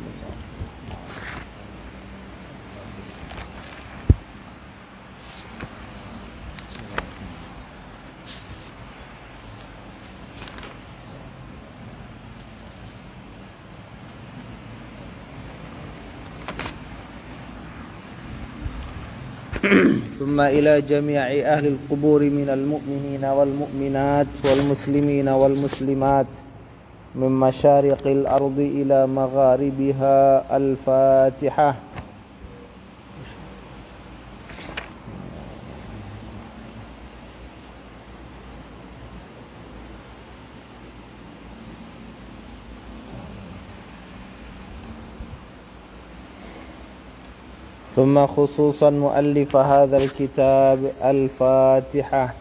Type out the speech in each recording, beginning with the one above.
Bismillah. ثم إلى جميع أهل القبور من المؤمنين والمؤمنات والمسلمين والمسلمات من مشارق الأرض إلى مغاربها الفاتحة. ثم خصوصا مؤلف هذا الكتاب الفاتحة.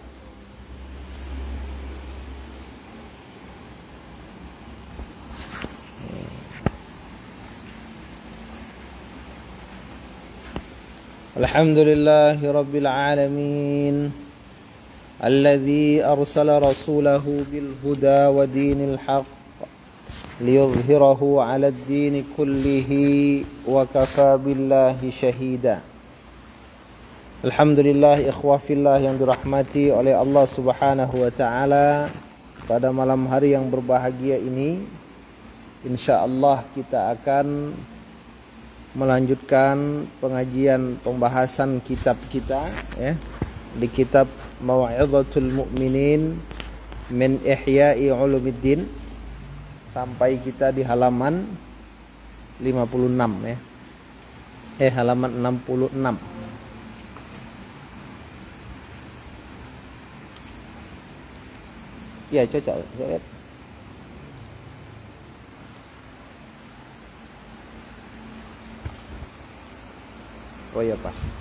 الحمد لله رب العالمين الذي أرسل رسوله بالهدى ودين الحق ليظهره على الدين كله وكفى بالله شهيدا. Alhamdulillah ikhwah fillah yang dirahmati oleh Allah Subhanahu wa taala, pada malam hari yang berbahagia ini insyaallah kita akan melanjutkan pengajian pembahasan kitab kita ya, di kitab Mau'izatul Mu'minin min Ihya'i Ulumiddin, sampai kita di halaman 56 ya. Halaman 66. Ya, cocok. Lihat. Oh ya, pas.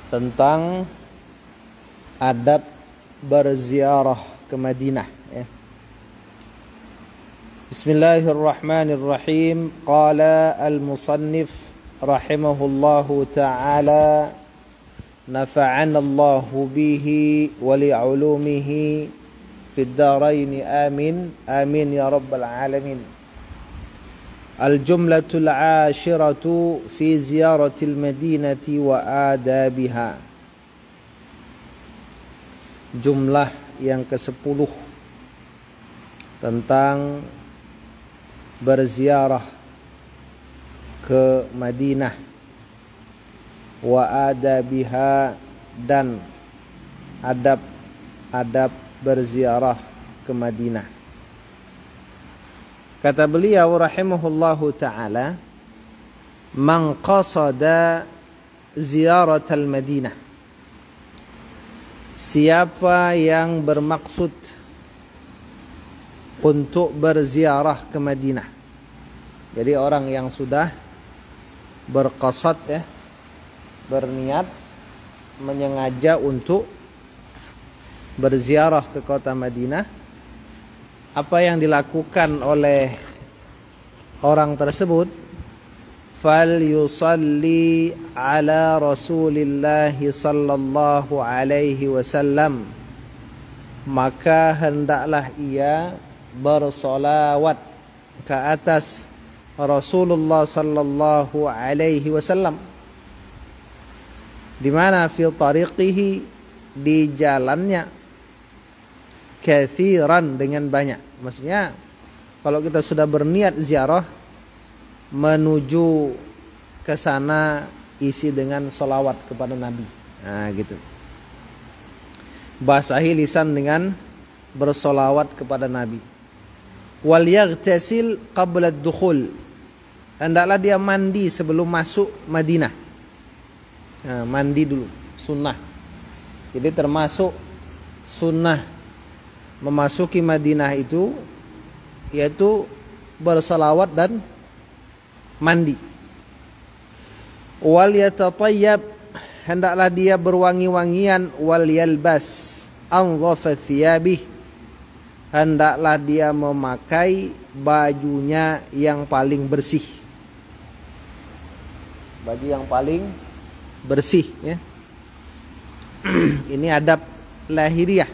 Tentang adab berziarah ke Madinah ya. Bismillahirrahmanirrahim. Qala al-musannif rahimahullahu ta'ala, nafa'ana Allahu bihi wa li'ulumihi fid darain amin amin ya rabbal alamin. Al-jumlatul 'ashiratu fi ziyaratil madinati wa adabiha. Jumlah yang ke-10 tentang berziarah ke Madinah wa adabiha, dan adab-adab berziarah ke Madinah. Kata beliau rahimahullahu ta'ala, man qasada ziyaratal Madinah, siapa yang bermaksud untuk berziarah ke Madinah. Jadi orang yang sudah berqasad ya, berniat, menyengaja untuk berziarah ke kota Madinah, apa yang dilakukan oleh orang tersebut? Fal yusalli ala Rasulillah sallallahu alaihi wasallam, maka hendaklah ia bersolawat ke atas Rasulullah sallallahu alaihi wasallam. Di mana fi tariqihi, di jalannya, kathiran, dengan banyak. Maksudnya kalau kita sudah berniat ziarah menuju ke sana, isi dengan solawat kepada Nabi. Nah gitu. Basahi lisan dengan bersolawat kepada Nabi. Wal yaghtasil qabla ad-dukhul, hendaklah dia mandi sebelum masuk Madinah. Nah, mandi dulu, sunnah. Jadi termasuk sunnah memasuki Madinah itu yaitu bersolawat dan mandi. Wal yatatayyab, hendaklah dia berwangi-wangian. Wal yalbas anzafa thiyabih, hendaklah dia memakai bajunya yang paling bersih. Baju yang paling bersih ya. Ini adab lahiriah,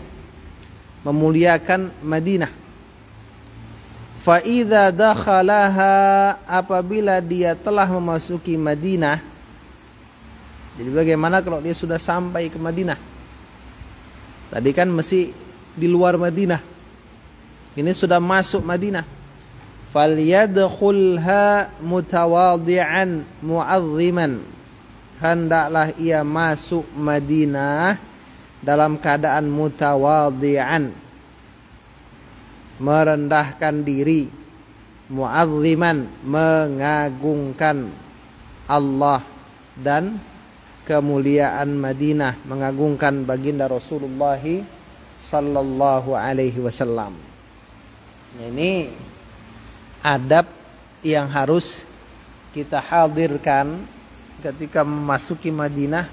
memuliakan Madinah. Fa idza dakhalaha, apabila dia telah memasuki Madinah. Jadi bagaimana kalau dia sudah sampai ke Madinah? Tadi kan masih di luar Madinah. Ini sudah masuk Madinah. Falyadkhulha mutawadhi'an mu'azziman. Hendaklah ia masuk Madinah dalam keadaan mutawadhi'an, merendahkan diri, mu'azziman, mengagungkan Allah dan kemuliaan Madinah, mengagungkan baginda Rasulullah sallallahu alaihi wasallam. Ini adab yang harus kita hadirkan ketika memasuki Madinah,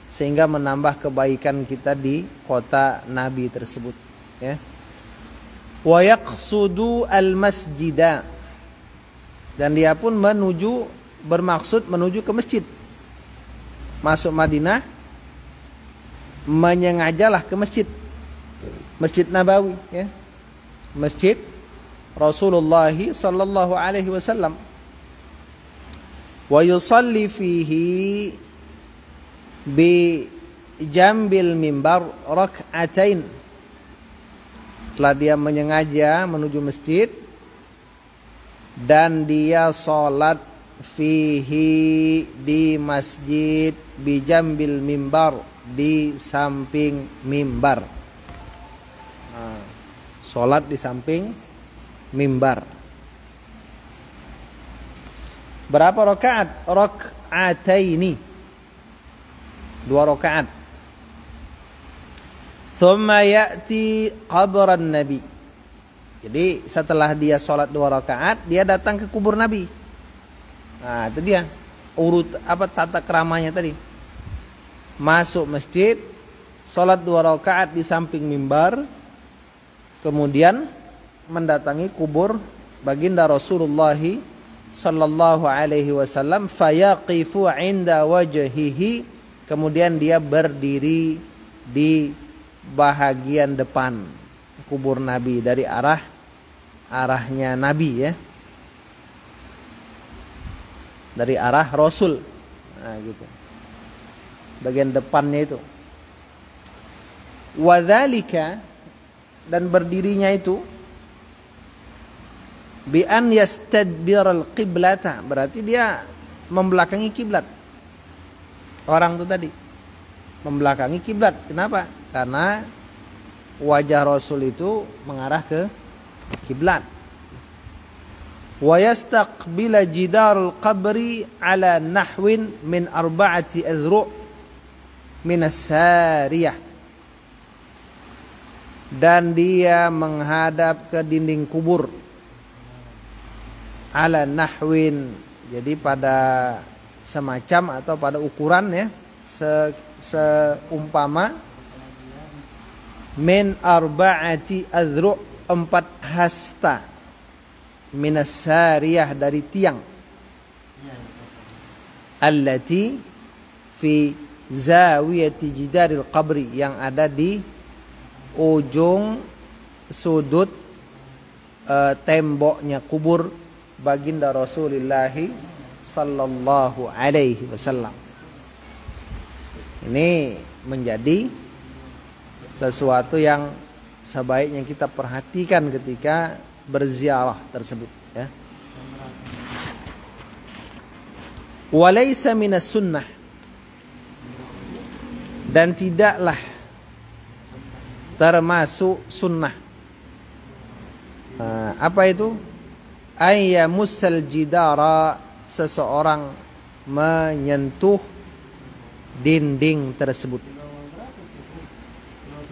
sehingga menambah kebaikan kita di kota Nabi tersebut, ya. Wa yaqsudu al-masjida, dan dia pun bermaksud menuju ke masjid. Masuk Madinah menyengajalah ke masjid, Masjid Nabawi, ya. Masjid Rasulullah sallallahu alaihi wasallam. Wa yusalli fihi bi jambil mimbar rak'atain. Setelah dia menyengaja menuju masjid dan dia sholat fihi, di masjid, bijambil mimbar, di samping mimbar. Sholat di samping mimbar. Berapa rakaat? Rak'ataini, 2 rakaat. Thumma ya'ti qabran Nabi. Jadi setelah dia sholat 2 rakaat, dia datang ke kubur Nabi. Nah, itu dia tata keramanya tadi. Masuk masjid, sholat 2 rakaat di samping mimbar, kemudian mendatangi kubur baginda Rasulullah sallallahu alaihi wasallam, fayaqifu 'inda wajhihi, kemudian dia berdiri di bahagian depan kubur Nabi, dari arahnya Nabi, ya, dari arah Rasul. Nah, gitu, bagian depannya itu. Wadzalika, dan berdirinya itu, bi an yastadbiral qiblata, berarti dia membelakangi kiblat. Orang itu tadi membelakangi kiblat. Kenapa? Karena wajah Rasul itu mengarah ke kiblat. Wa yastaqbila jidarul qabri ala nahwin min 4 adhru' min as-sariyah. Dan dia menghadap ke dinding kubur ala nahwin, jadi pada semacam atau pada ukuran, ya, seumpama min 4 adhru', 4 hasta, minas sariyah, dari tiang, allati fi zawiyati jidaril qabri, yang ada di ujung sudut temboknya kubur baginda Rasulullah sallallahu alaihi wasallam. Ini menjadi sesuatu yang sebaiknya kita perhatikan ketika berziarah tersebut, ya. Walaysa minas sunnah, dan tidaklah termasuk sunnah. Apa itu? Ayyamussal jidara, seseorang menyentuh dinding tersebut.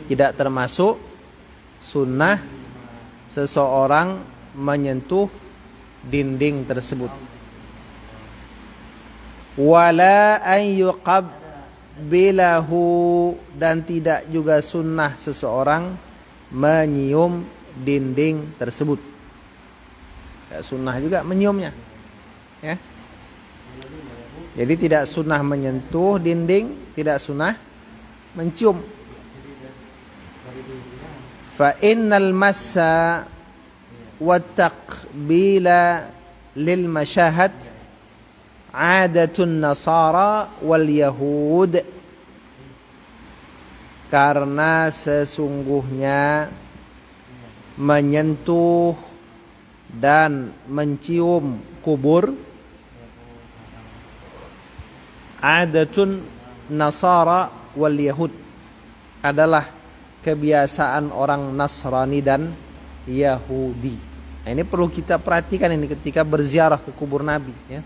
Tidak termasuk sunnah seseorang menyentuh dinding tersebut. Wala an yuqabbilahu, dan tidak juga sunnah seseorang menyium dinding tersebut. Sunnah juga menyiumnya, ya. Jadi tidak sunnah menyentuh dinding, tidak sunnah mencium. Fa innal massa wa bila lil masyahad adatun nasara wal yahud, karena sesungguhnya menyentuh dan mencium kubur adatun nasara wal yahud adalah kebiasaan orang Nasrani dan Yahudi. Nah, ini perlu kita perhatikan ini ketika berziarah ke kubur Nabi, ya.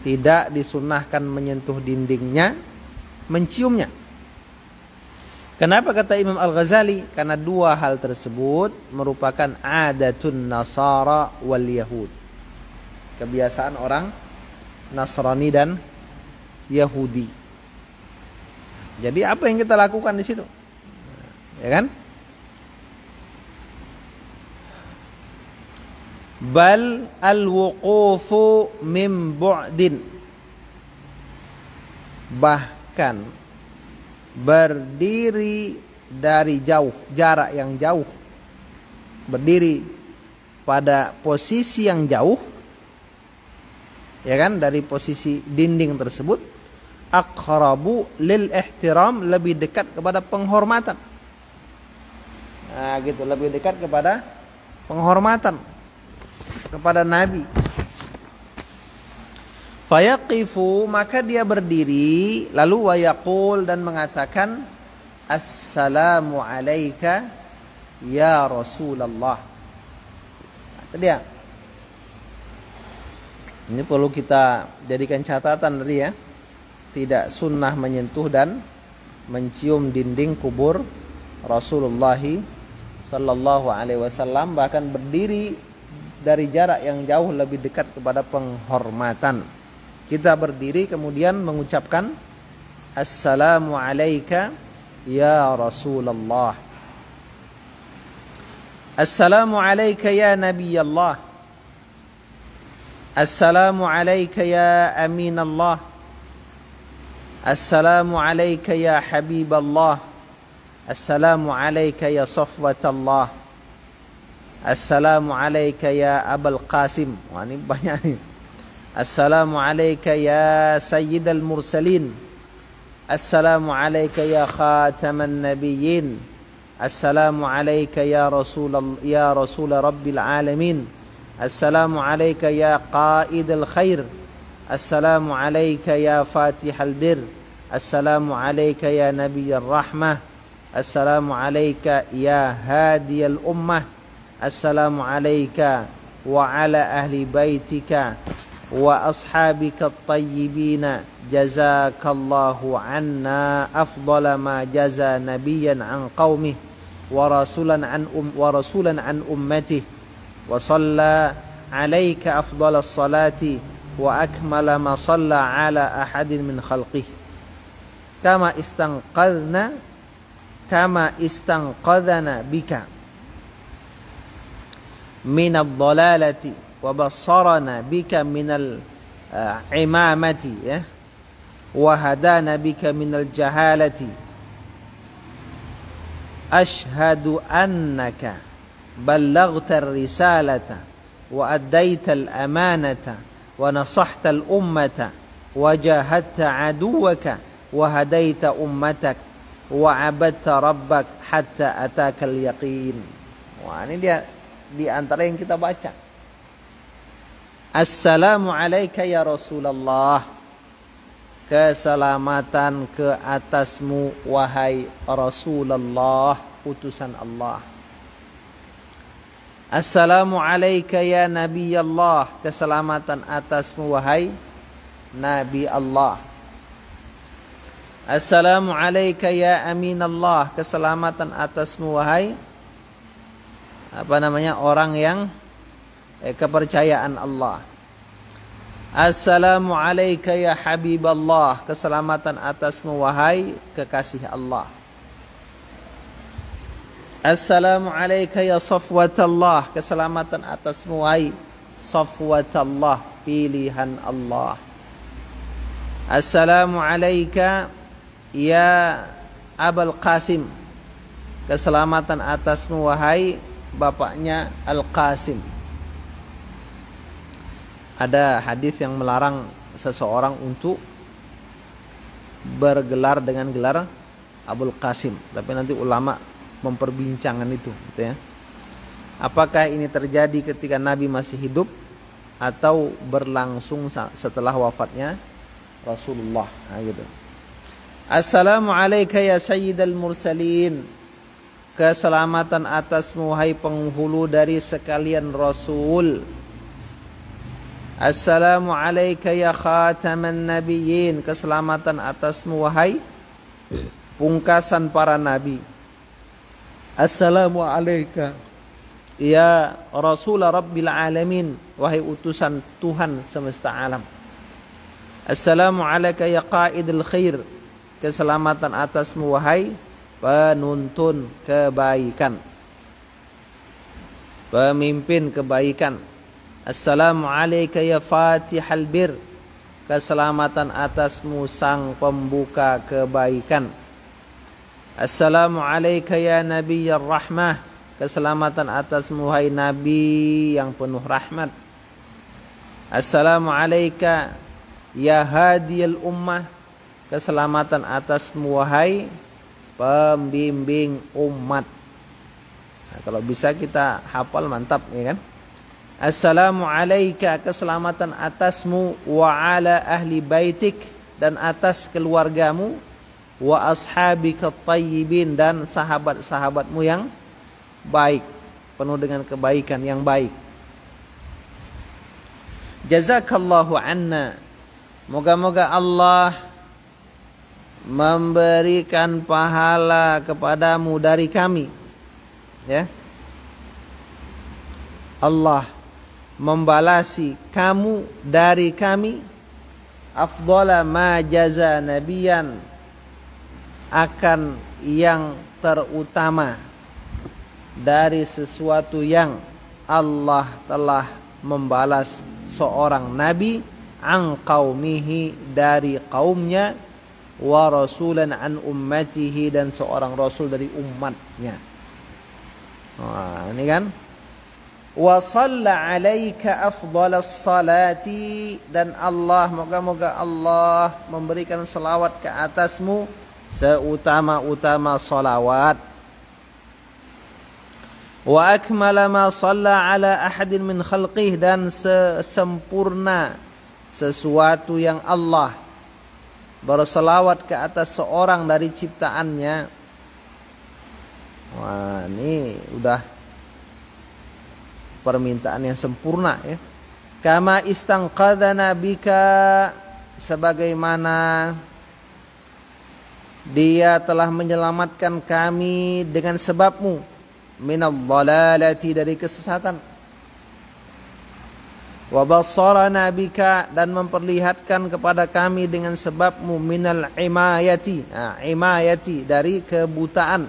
Tidak disunahkan menyentuh dindingnya, menciumnya. Kenapa kata Imam Al-Ghazali? Karena dua hal tersebut merupakan adatun Nasara wal Yahud, kebiasaan orang Nasrani dan Yahudi. Jadi apa yang kita lakukan di situ? Ya kan? Bal al-wuqufu min bu'din, bahkan berdiri dari jauh, jarak yang jauh, berdiri pada posisi yang jauh, ya kan, dari posisi dinding tersebut, aqrabu lil ihtiram, lebih dekat kepada penghormatan. Nah, gitu, lebih dekat kepada penghormatan kepada Nabi. Fayaqifu, maka dia berdiri, lalu wayaqul, dan mengatakan assalamu alayka ya Rasulullah. Itu dia. Ini perlu kita jadikan catatan tadi, ya. Tidak sunnah menyentuh dan mencium dinding kubur Rasulullah sallallahu alaihi wasallam, bahkan berdiri dari jarak yang jauh lebih dekat kepada penghormatan. Kita berdiri kemudian mengucapkan assalamu alayka ya Rasulullah, assalamu alayka ya Nabi Allah, assalamu alayka ya Amin Allah, assalamu alayka ya Habib Allah, assalamu alayka ya Safwat Allah, assalamu alayka ya Abul Qasim. Wah, ini banyak nih. Assalamu alayka ya Sayyidal Mursalin, assalamu alayka ya Khataman Nabiyyin, assalamu alayka ya Rasul Rabbil Alamin, assalamu alayka ya Qaidal Khair, assalamu alayka ya Fatihal Bir, assalamu alayka ya Nabiyyar Rahmah, assalamu alayka ya Hadiyal Ummah, assalamu alayka wa ala ahli baitika wa ashabika at-tayyibina, jazakallahu anna afdala ma jaza nabiyyan an qaumih wa rasulan an ummatihi, wa salla alayka afdala as-salati wa akmala ma salla ala ahadin min khalqihi, kama istanqadhana bika min ad-dhalalati wa bassarana bika min al-imamati, ya, wa hadana bika min al-jahalati, ashhadu annaka ballaghta ar-risalata wa addaita al-amanata wa nasahta al-ummata wa jahadta aduwaka wa hadaita ummatak wa abadta rabbak hatta ataka al-yaqin. Wah, ini dia di antara yang kita baca. Assalamu alayka ya Rasulullah, keselamatan ke atasmu wahai Rasulullah, utusan Allah. Assalamu alayka ya Nabi Allah, keselamatan atasmu wahai Nabi Allah. Assalamu alayka ya Amin Allah, keselamatan atasmu wahai orang yang kepercayaan Allah. Assalamu alayka ya Habib Allah, keselamatan atasmu wahai kekasih Allah. Assalamu alayka ya Safwat Allah, keselamatan atasmu wahai Safwat Allah, pilihan Allah. Assalamu alayka ya Abul Qasim, keselamatan atasmu wahai bapaknya Al-Qasim. ada hadis yang melarang seseorang untuk bergelar dengan gelar Abul Qasim, tapi nanti ulama memperbincangkan itu, gitu ya. Apakah ini terjadi ketika Nabi masih hidup atau berlangsung setelah wafatnya Rasulullah, nah, gitu. Assalamualaikum ya sayyidal mursalin. Keselamatan atasmu wahai penghulu dari sekalian Rasul. Assalamualaikum ya khataman nabiyyin. Keselamatan atasmu wahai pungkasan para nabi. Assalamualaikum ya Rasul Rabbil Alamin. Wahai utusan Tuhan semesta alam. Assalamualaikum ya qaidul khair. Keselamatan atasmu wahai penuntun kebaikan, pemimpin kebaikan. Assalamualaikum ya fatihal bir. Keselamatan atasmu sang pembuka kebaikan. Assalamualaikum ya nabiyyar rahmah. Keselamatan atasmu hai nabi yang penuh rahmat. Assalamualaikum ya hadiyal ummah. Keselamatan atasmu wahai pembimbing umat. Nah, kalau bisa kita hafal mantap, ya kan? Assalamualaikum, keselamatan atasmu wa ala ahli baitik, dan atas keluargamu, wa ashabika tayyibin, dan sahabat-sahabatmu yang baik, penuh dengan kebaikan yang baik. Jazakallahu anna. Moga-moga Allah memberikan pahala kepadamu dari kami, ya. Allah membalasi kamu dari kami afdhala ma jaza nabiyan, akan yang terutama dari sesuatu yang Allah telah membalas seorang nabi an qaumihi, dari kaumnya, wa rasulan an ummatihi, dan seorang rasul dari umatnya. Nah, ini kan. Wa shalla alaika afdalas salati, dan Allah, moga-moga Allah memberikan salawat ke atasmu seutama-utama salawat. Wa akmala ma shalla ala ahadin min khalqih, dan sesempurna sesuatu yang Allah berselawat ke atas seorang dari ciptaannya. Wah, ini udah permintaan yang sempurna, ya. Kama istanqadhana bika, sebagaimana Dia telah menyelamatkan kami dengan sebabmu, minal dhalalati, dari kesesatan. Wa bassarana bika, dan memperlihatkan kepada kami dengan sebabmu, minal imayati, imayati, dari kebutaan.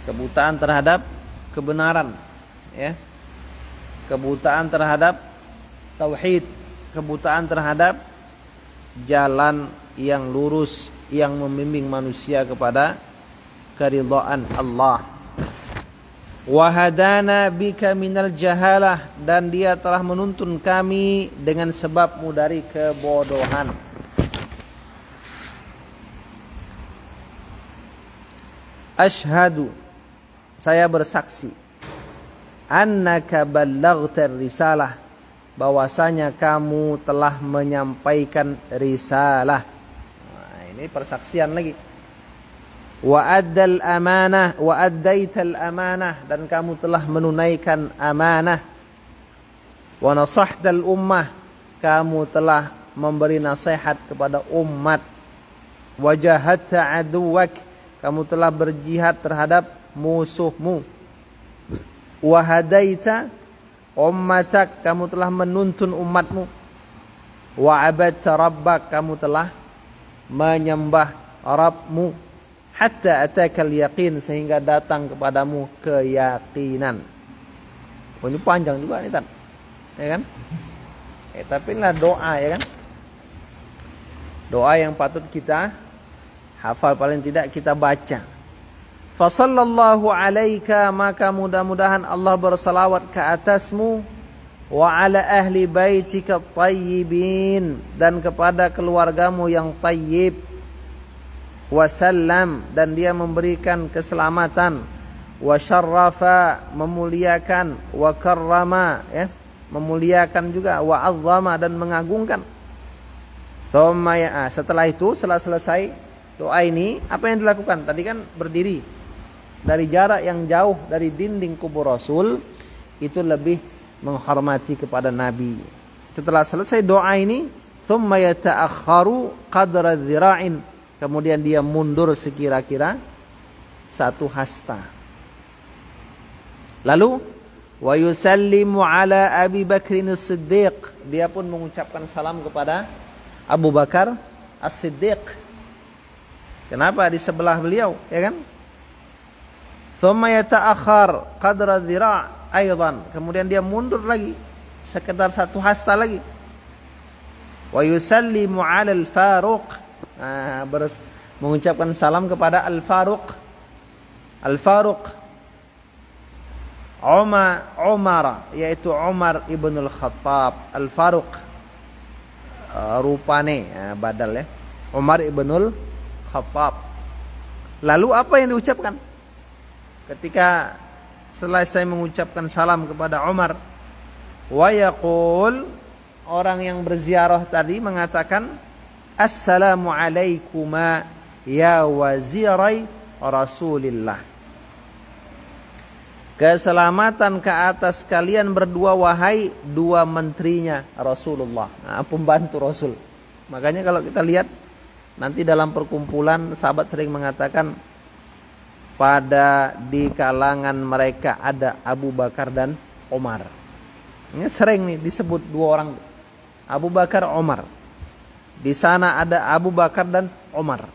Kebutaan terhadap kebenaran, ya. Kebutaan terhadap tauhid, kebutaan terhadap jalan yang lurus yang membimbing manusia kepada keridhaan Allah. Wa hadana bika minal jahalah, dan Dia telah menuntun kami dengan sebabmu dari kebodohan. Ashhadu, saya bersaksi, annaka ballaghtar risalah, bahwasanya kamu telah menyampaikan risalah. Nah, ini persaksian lagi. Wa addal amanah, wa addaital amanah, dan kamu telah menunaikan amanah. Wa nasahtal ummah, kamu telah memberi nasihat kepada umat. Wa jahadta aduwak, kamu telah berjihad terhadap musuhmu. Wa hadaita ummatak, kamu telah menuntun umatmu. Wa abadta rabbak, kamu telah menyembah Rabbmu. Hatta atakal yaqin, sehingga datang kepadamu keyakinan. Oh, ini panjang juga nih, Tan. Ya kan? Tapi inilah doa, ya kan? Doa yang patut kita hafal, paling tidak kita baca. Fasallallahu alaika, maka mudah-mudahan Allah bersalawat ke atasmu, wa ala ahli baitika tayyibin, dan kepada keluargamu yang tayyib, wasallam, dan dia memberikan keselamatan, wa syarrafa, memuliakan, wa karrama, ya, memuliakan juga, wa azzama, dan mengagungkan. Setelah itu, setelah selesai doa ini, apa yang dilakukan? Tadi kan berdiri dari jarak yang jauh dari dinding kubur Rasul, itu lebih menghormati kepada Nabi. Setelah selesai doa ini, thumma yata'akharu qadra dzira'in, kemudian dia mundur sekira-kira 1 hasta. Lalu wa yusallimu ala Abi Bakrin As-Siddiq, dia pun mengucapkan salam kepada Abu Bakar As-Siddiq. Kenapa di sebelah beliau, ya kan? Thumma yata'akhar qadra dzira' aidan, kemudian dia mundur lagi sekitar 1 hasta lagi. Wa yusallimu 'ala al-Faruq, mengucapkan salam kepada Al-Faruq. Al-Faruq Umar, yaitu Umar ibn al-Khattab. Al-Faruq rupane badal, ya, Umar ibn al-Khattab. Lalu apa yang diucapkan ketika selesai mengucapkan salam kepada Umar? Wa yaqul, orang yang berziarah tadi mengatakan, assalamu alaikuma ya wazirai Rasulillah, keselamatan ke atas kalian berdua wahai 2 menterinya Rasulullah, pembantu Rasul. Makanya kalau kita lihat nanti dalam perkumpulan, sahabat sering mengatakan pada di kalangan mereka ada Abu Bakar dan Umar. Ini sering nih disebut 2 orang, Abu Bakar, Umar. Di sana ada Abu Bakar dan Umar.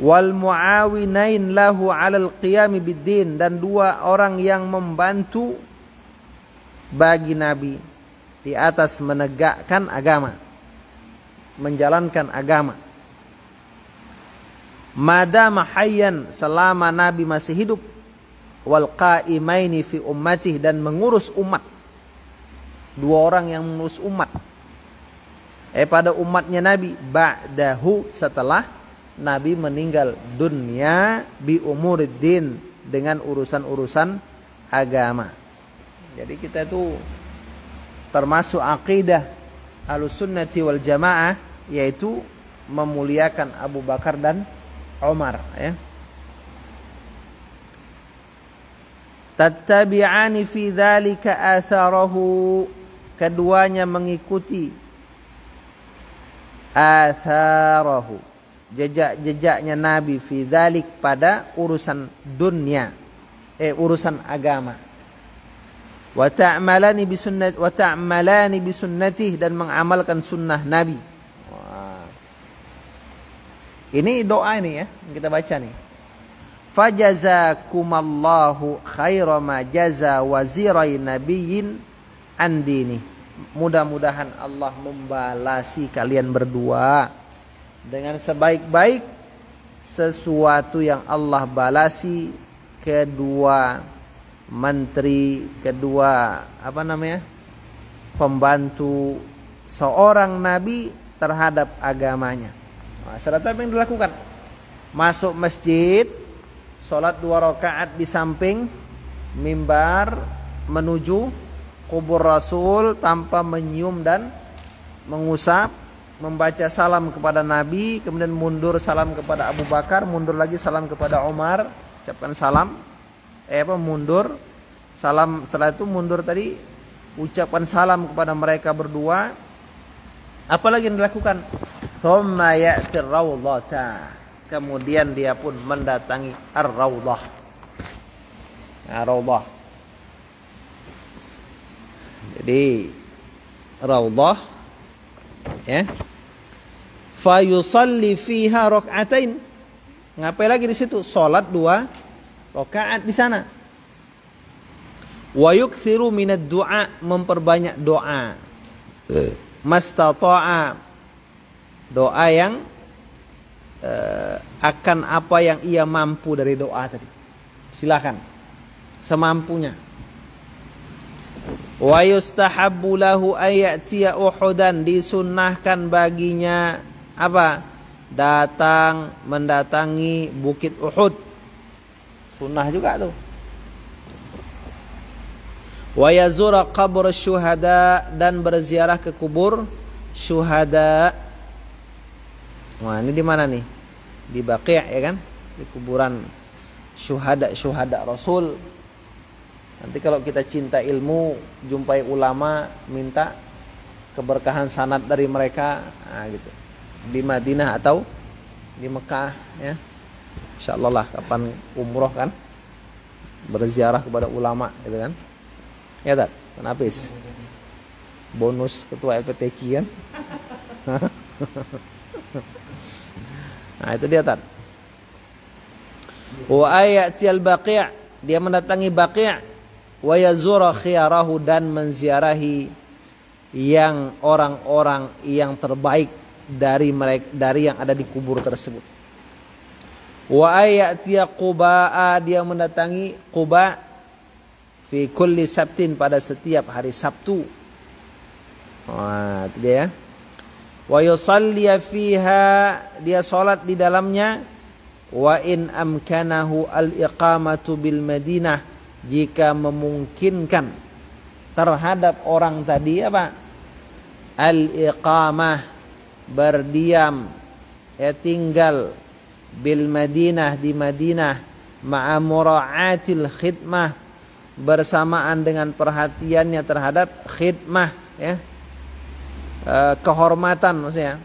Wal muawinain lahu 'alal qiyami biddin, dan 2 orang yang membantu bagi Nabi di atas menegakkan agama, menjalankan agama. Madama hayyan, selama Nabi masih hidup. Wal qa'imaini fi ummatih, dan mengurus umat. 2 orang yang mengurus umat pada umatnya Nabi, ba'dahu, setelah Nabi meninggal dunia, bi umuriddin, dengan urusan-urusan agama. Jadi kita itu termasuk akidah Ahlussunnati wal Jamaah, yaitu memuliakan Abu Bakar dan Umar, ya. Tattabi'ani fi dzalika atharahu, keduanya mengikuti atharahu, jejak-jejaknya Nabi, fi dzalik, pada urusan dunia, urusan agama. Wa ta'malani bi sunnatih, dan mengamalkan sunnah Nabi. Ini doa ini, ya, yang kita baca nih. Fajazakumallahu khaira ma jaza wazirai nabiyyin an dini. Mudah-mudahan Allah membalasi kalian berdua dengan sebaik-baik sesuatu yang Allah balasi kedua menteri, kedua pembantu seorang nabi terhadap agamanya. Syarat apa yang dilakukan? Masuk masjid, sholat 2 rakaat di samping mimbar, menuju kubur Rasul tanpa menyium dan mengusap, membaca salam kepada Nabi, kemudian mundur salam kepada Abu Bakar, mundur lagi salam kepada Umar, ucapkan salam, mundur salam. Setelah itu mundur tadi, ucapkan salam kepada mereka berdua. Apalagi yang dilakukan? Thumma ya'tir rawdata, kemudian dia pun mendatangi ar-rawdah. Rawdah. Jadi rawdah, ya. Fa yusalli fiha rak'atain. Ngapain lagi di situ? Salat 2 rakaat di sana. Wa yukthiru minad du'a, memperbanyak doa. Mastata'a, doa yang akan apa yang ia mampu dari doa tadi. Silakan semampunya. Wa yustahabbu lahu ayatiya Uhudan, disunnahkan baginya apa? Datang mendatangi bukit Uhud. Sunnah juga tuh. Wa yazura qabr syuhada, dan berziarah ke kubur syuhada. Wah, ini di mana nih? Di Baqi', ya kan? Di kuburan syuhada Rasul. Nanti kalau kita cinta ilmu, jumpai ulama, minta keberkahan sanad dari mereka, nah gitu. Di Madinah atau di Mekah, ya. Insyaallah lah kapan umroh kan, berziarah kepada ulama, gitu kan? Ya tak? Kenapis? Bonus ketua LPTQ kan? Nah itu dia tak. Wa ayatil Baqi', dia mendatangi Baqi', wa yazura khiyarahu, dan menziarahi yang orang-orang yang terbaik dari mereka, dari yang ada di kubur tersebut. Wa ayatiya Quba, dia mendatangi Quba fi kulli sabtin, pada setiap hari Sabtu. Wah, itu dia ya. Wa yusalli fiha, dia salat di dalamnya. Wa in amkanahu al-iqamatu bil Madinah, jika memungkinkan terhadap orang tadi apa? Al-iqamah, berdiam, ya tinggal, bil Madinah, di Madinah, ma'a mura'atil khidmah, bersamaan dengan perhatiannya terhadap khidmah, ya, kehormatan maksudnya.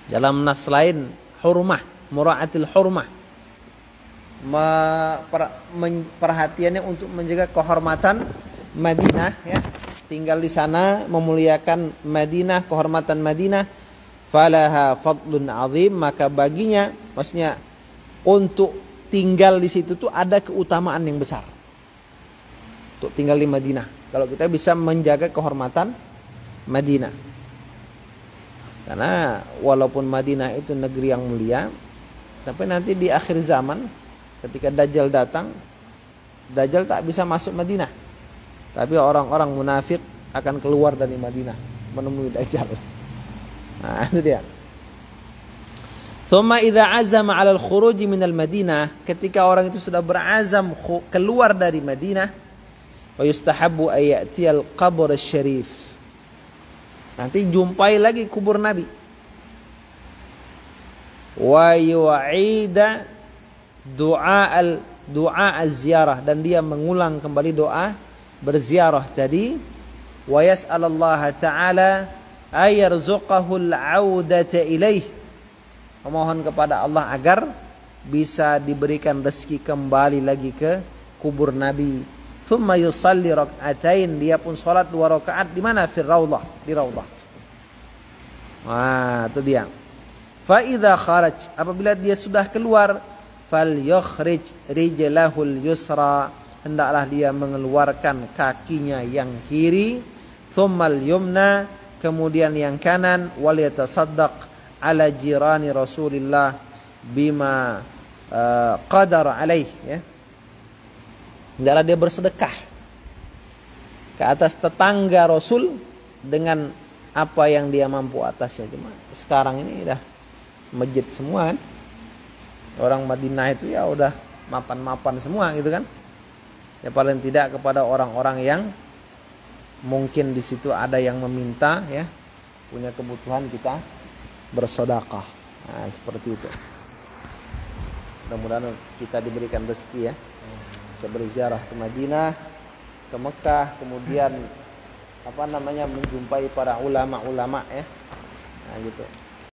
Dalam nas lain hurmah, mura'atil hurmah, perhatiannya untuk menjaga kehormatan Madinah, ya, tinggal di sana, memuliakan Madinah, kehormatan Madinah. Falaha fadlun azim, maka baginya, maksudnya untuk tinggal di situ tuh ada keutamaan yang besar. Untuk tinggal di Madinah, kalau kita bisa menjaga kehormatan Madinah. Karena walaupun Madinah itu negeri yang mulia, tapi nanti di akhir zaman ketika Dajjal datang, Dajjal tak bisa masuk Madinah, tapi orang-orang munafik akan keluar dari Madinah menemui Dajjal. Nah, itu dia. Thumma idza azama 'ala al-khuruj min al-Madinah, ketika orang itu sudah berazam keluar dari Madinah, wa yustahabbu ay ya'ti al-qabr asy-syarif, nanti jumpai lagi kubur Nabi. Wa yu'ida du'a az-ziarah, dan dia mengulang kembali doa berziarah tadi. Wa yas'alallaha ta'ala ay yarzuqahu al-'audata ilaih, memohon kepada Allah agar bisa diberikan rezeki kembali lagi ke kubur Nabi. Thumma yusalli rak'atain, dia pun salat 2 rakaat di mana? Fil raudhah, di raudhah. Wah, itu dia. Fa idza kharaj, apabila dia sudah keluar, fal yukhrij rijlahul yusra, hendaklah dia mengeluarkan kakinya yang kiri. Thummal yumna, kemudian yang kanan. Wal yatasaddaq ala jirani Rasulillah bima qadar alaih, ya. Hendaklah dia bersedekah ke atas tetangga Rasul dengan apa yang dia mampu atasnya. Cuma sekarang ini udah masjid semua kan. Orang Madinah itu ya udah mapan-mapan semua gitu kan. Ya paling tidak kepada orang-orang yang mungkin di situ ada yang meminta, ya, punya kebutuhan, kita bersedekah. Nah, seperti itu. Mudah-mudahan kita diberikan rezeki, ya. Bisa berziarah ke Madinah, ke Mekah, kemudian menjumpai para ulama-ulama, ya. Nah, gitu.